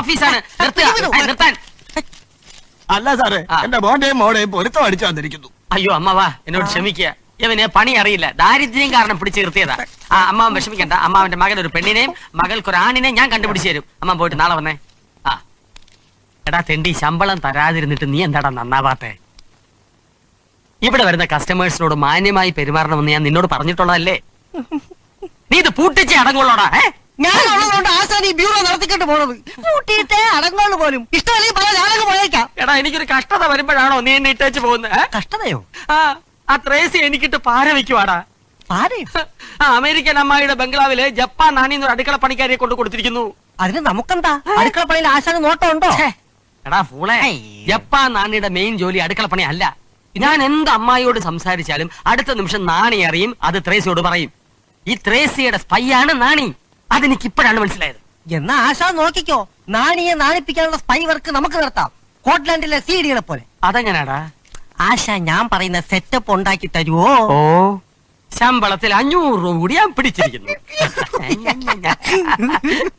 ഓഫീസാണ്. നിർത്താൻ. അല്ല സാറേ, എന്റെ മോന്റെയും മോടെയും പൊരുത്തം അടിച്ചു വന്നിരിക്കുന്നു. അയ്യോ അമ്മവാ, എന്നോട് ക്ഷമിക്കുക. ഇവന് പണി അറിയില്ല, ദാരിദ്ര്യം കാരണം പിടിച്ചു നിർത്തിയതാ. അമ്മാവൻ വിഷമിക്കണ്ട. അമ്മാവന്റെ മകൻ ഒരു പെണ്ണിനെയും മകൾക്ക് ഒരു ആണിനെയും ഞാൻ കണ്ടുപിടിച്ചു തരും. അമ്മ പോയിട്ട് നാളെ വന്നേ. എടാ തെണ്ടി, ശമ്പളം തരാതിരുന്നിട്ട് നീ എന്താടാ നന്നാവാത്തെ? ഇവിടെ വരുന്ന കസ്റ്റമേഴ്സിനോട് മാന്യമായി പെരുമാറണമെന്ന് ഞാൻ നിന്നോട് പറഞ്ഞിട്ടുള്ളതല്ലേ? നീ ഇത് പൂട്ടിച്ചേ അടങ്ങുള്ളോടാ. ഞാനുള്ളതുകൊണ്ട് ആശാൻ ഈ ബ്യൂറോ നടത്തിക്കൊണ്ട് പോണത്. പൂട്ടിയിട്ടേ അടങ്ങോള് പോലും. ഇഷ്ടമല്ലെങ്കിൽ പല ഞാനങ്ങ് പോയേക്കാം. എടാ, എനിക്കൊരു കഷ്ടത വരുമ്പോഴാണോ നീ എന്നെ ഇട്ടേച്ച് പോകുന്നത്? കഷ്ടതയോ? ആ ത്രേസി എനിക്കിട്ട് പാര വെക്കുവാടാ. അമേരിക്കൻ അമ്മായിയുടെ ബംഗ്ലാവില് ജപ്പാൻ നാണിന്ന് ഒരു അടുക്കള പണിക്കാരിയെ കൊണ്ട് കൊടുത്തിരിക്കുന്നു. അതിന് നമുക്കെന്താ? അടുക്കള പണിയിൽ ആശാന് നോട്ടമുണ്ടോ? എടാ ഫൂളെ, ജപ്പാൻ നാണിയുടെ മെയിൻ ജോലി അടുക്കള പണി അല്ല. ഞാൻ എന്ത് അമ്മായിയോട് സംസാരിച്ചാലും അടുത്ത നിമിഷം നാണി അറിയും, അത് ത്രേസിയോട് പറയും. ഈ ത്രേസിയുടെ സ്പൈയാണ് നാണി. അതെനിക്ക് ഇപ്പോഴാണ് മനസ്സിലായത്. എന്നാ ആശാൻ നോക്കിക്കോ, നാണിയെ നാണിപ്പിക്കാനുള്ള സ്പൈ വർക്ക് നമുക്ക് നടത്താം. സ്കോട്ട്ലാൻഡിലെ സീഡികളെ പോലെ. അതെങ്ങനാടാ? ആശാൻ ഞാൻ പറയുന്ന സെറ്റപ്പ് ഉണ്ടാക്കി തരുവോ? ഓ, ശമ്പളത്തിൽ 500 രൂപ കൂടി ഞാൻ പിടിച്ചിരിക്കുന്നു.